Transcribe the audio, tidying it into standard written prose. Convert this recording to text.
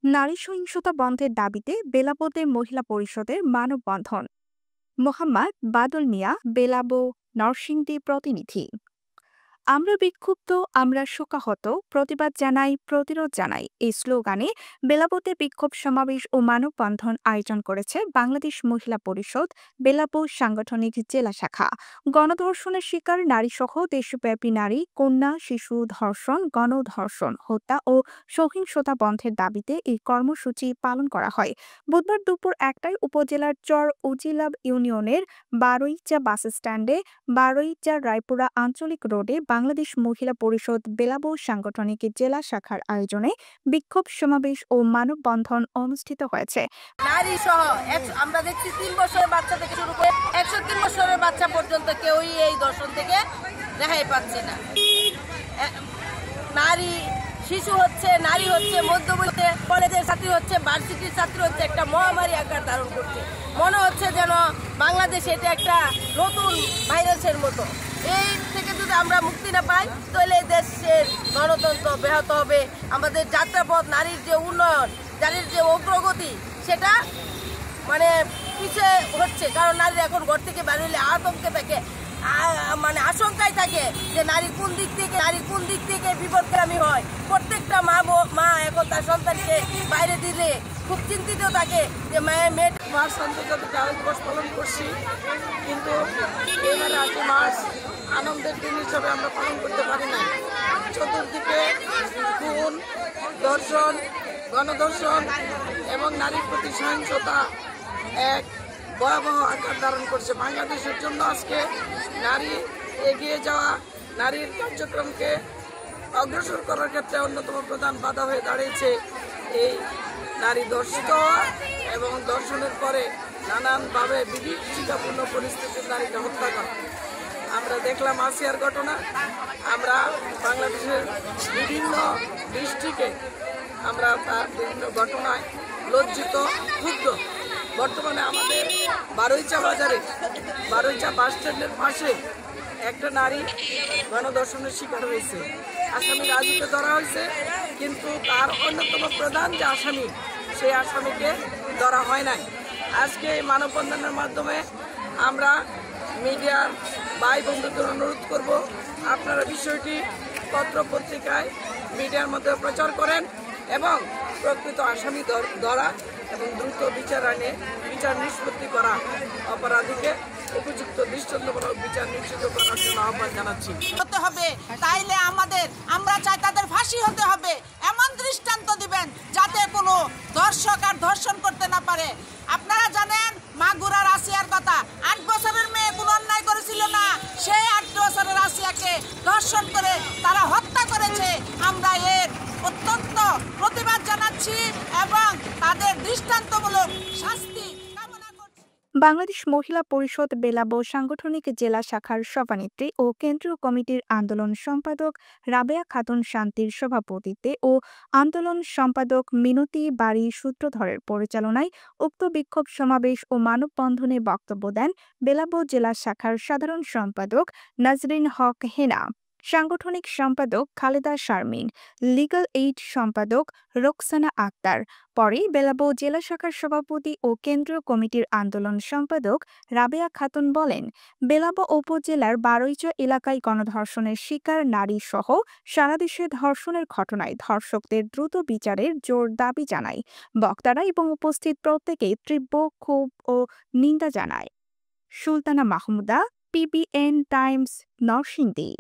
নারী সহিংসতা বন্ধের দাবিতে বেলাবোতে মহিলা পরিষদের মানববন্ধন। মোহাম্মদ বাদল মিয়া, বেলাবো, নরসিংদী প্রতিনিধি। আমরা বিক্ষুব্ধ, আমরা শোকাহত, প্রতিবাদ জানাই, প্রতিরোধ জানাই এই স্লোগানে বেলাবোতে বিক্ষোভ সমাবেশ ও মানববন্ধন আয়োজন করেছে বাংলাদেশ মহিলা পরিষদ বেলাবো সাংগঠনিক জেলা শাখা। গণধর্ষণের শিকার নারীসহ দেশব্যাপী নারী, কন্যা, শিশু ধর্ষণ, গণধর্ষণ, হত্যা ও সহিংসতা বন্ধের দাবিতে এই কর্মসূচি পালন করা হয়। বুধবার দুপুর ১টায় উপজেলার চর উজিলাব ইউনিয়নের বারৈচা বাস স্ট্যান্ডে, বারৈচা রায়পুরা আঞ্চলিক রোডে বাংলাদেশ মহিলা পরিষদ বেলাবো সাংগঠনিক জেলা শাখার আয়োজনে বিক্ষোভ সমাবেশ ও মানববন্ধন অনুষ্ঠিত হয়েছে। নারী সহ আমরা দেখছি ৩ বছরের বাচ্চা থেকে শুরু করে ১০৩ বছরের বাচ্চা পর্যন্ত কেউই এই দর্শন থেকে রেহাই পাচ্ছে না। নারী শিশু হচ্ছে, নারী হচ্ছে, মধ্যবর্তী কলেজের ছাত্রী হচ্ছে, ভার্সিটির ছাত্রী হচ্ছে, একটা মহামারী আকার ধারণ করছে। মনে হচ্ছে যেন বাংলাদেশ এটা একটা নতুন ভাইরাসের মতো। এই থেকে যদি আমরা মুক্তি না পাই তাহলে দেশের গণতন্ত্র ব্যাহত হবে। আমাদের যাত্রাপথ, নারীর যে উন্নয়ন, নারীর যে অগ্রগতি, সেটা মানে পিছিয়ে হচ্ছে। কারণ নারীরা এখন ঘর থেকে বের হলে আতঙ্কে থাকে, মানে আশঙ্কায় থাকে যে নারী কোন দিক থেকে বিপদগামী হয়। প্রত্যেকটা মা এখন তার সন্তানকে বাইরে দিলে খুব চিন্তিত থাকে যে মেয়ে মার্চ আন্তর্জাতিক নারী দিবস পালন করছি, কিন্তু এবারে ৮ মার্চ আনন্দের দিন হিসাবে আমরা পালন করতে পারি না। চতুর্দিকে খুন, ধর্ষণ, গণধর্ষণ এবং নারীর প্রতি সহিংসতা এক ভয়াবহ আকার ধারণ করছে। বাংলাদেশের জন্য আজকে নারী এগিয়ে যাওয়া, নারীর কার্যক্রমকে অগ্রসর করার ক্ষেত্রে অন্যতম প্রধান বাধা হয়ে দাঁড়িয়েছে এই নারী ধর্ষিত হওয়া এবং ধর্ষণের পরে নানানভাবে বিভীষিকাপূর্ণ পরিস্থিতির নারীকে হত্যা করা। আমরা দেখলাম আসিয়ার ঘটনা, আমরা বাংলাদেশের বিভিন্ন ডিস্ট্রিক্টে আমরা তার বিভিন্ন ঘটনায় লজ্জিত, ক্ষুব্ধ। বর্তমানে আমাদের বারৈচা বাজারে, বারৈচা বাস স্ট্যান্ডের পাশে একটা নারী গণধর্ষণের শিকার হয়েছে। আসামি রাজুকে ধরা হয়েছে, কিন্তু তার অন্যতম প্রধান যে আসামি, সেই আসামিকে ধরা হয় নাই। আজকে এই মানববন্ধনের মাধ্যমে আমরা মিডিয়ার ভাই বন্ধুদের অনুরোধ করব, আপনারা বিষয়টি পত্র পত্রিকায় মিডিয়ার মধ্যে প্রচার করেন এবং প্রকৃত আসামি ধরা এবং দ্রুত বিচার আইনে বিচার নিষ্পত্তি করা, অপরাধীকে উপযুক্ত দৃষ্টান্তমূলক বিচার নিশ্চিত করার জন্য আহ্বান জানাচ্ছি। হতে হবে, তাইলে আমরা চাই তাদের ফাঁসি হতে হবে। এমন দৃষ্টান্ত দিবেন যাতে কোনো দর্শক আর ধর্ষণ করতে না পারে। আপনারা জানেন মাগুরার আসিয়ার কথা, ৮ বছরের মেয়ে কোনো অন্যায় করেছিল না, সেই ৮ বছরের আসিয়াকে ধর্ষণ করে তারা হত্যা করেছে। আমরা এর অত্যন্ত প্রতিবাদ জানাচ্ছি এবং তাদের দৃষ্টান্তমূলক শাস্তি কামনা করছি। বাংলাদেশ মহিলা পরিষদ বেলাবো সাংগঠনিক জেলা শাখার সভানেত্রী ও কেন্দ্রীয় কমিটির আন্দোলন সম্পাদক রাবেয়া খাতুন শান্তির সভাপতিত্বে ও আন্দোলন সম্পাদক মিনতি বাড়ি সূত্রধরের পরিচালনায় উক্ত বিক্ষোভ সমাবেশ ও মানববন্ধনে বক্তব্য দেন বেলাবো জেলা শাখার সাধারণ সম্পাদক নাজরিন হক হেনা, সাংগঠনিক সম্পাদক খালেদা শারমিন, লিগ্যাল এইড সম্পাদক রোকসানা আক্তার। পরে বেলাবো জেলা শাখার সভাপতি ও কেন্দ্রীয় কমিটির আন্দোলন সম্পাদক রাবেয়া খাতুন বলেন, বেলাবো উপজেলার বারৈচা এলাকায় গণধর্ষণের শিকার নারী সহ সারা দেশে ধর্ষণের ঘটনায় ধর্ষকদের দ্রুত বিচারের জোর দাবি জানায়। বক্তারা এবং উপস্থিত প্রত্যেকেই তীব্র ক্ষোভ ও নিন্দা জানায়। Sultana Mahmuda, PBN Times, Narsingdi.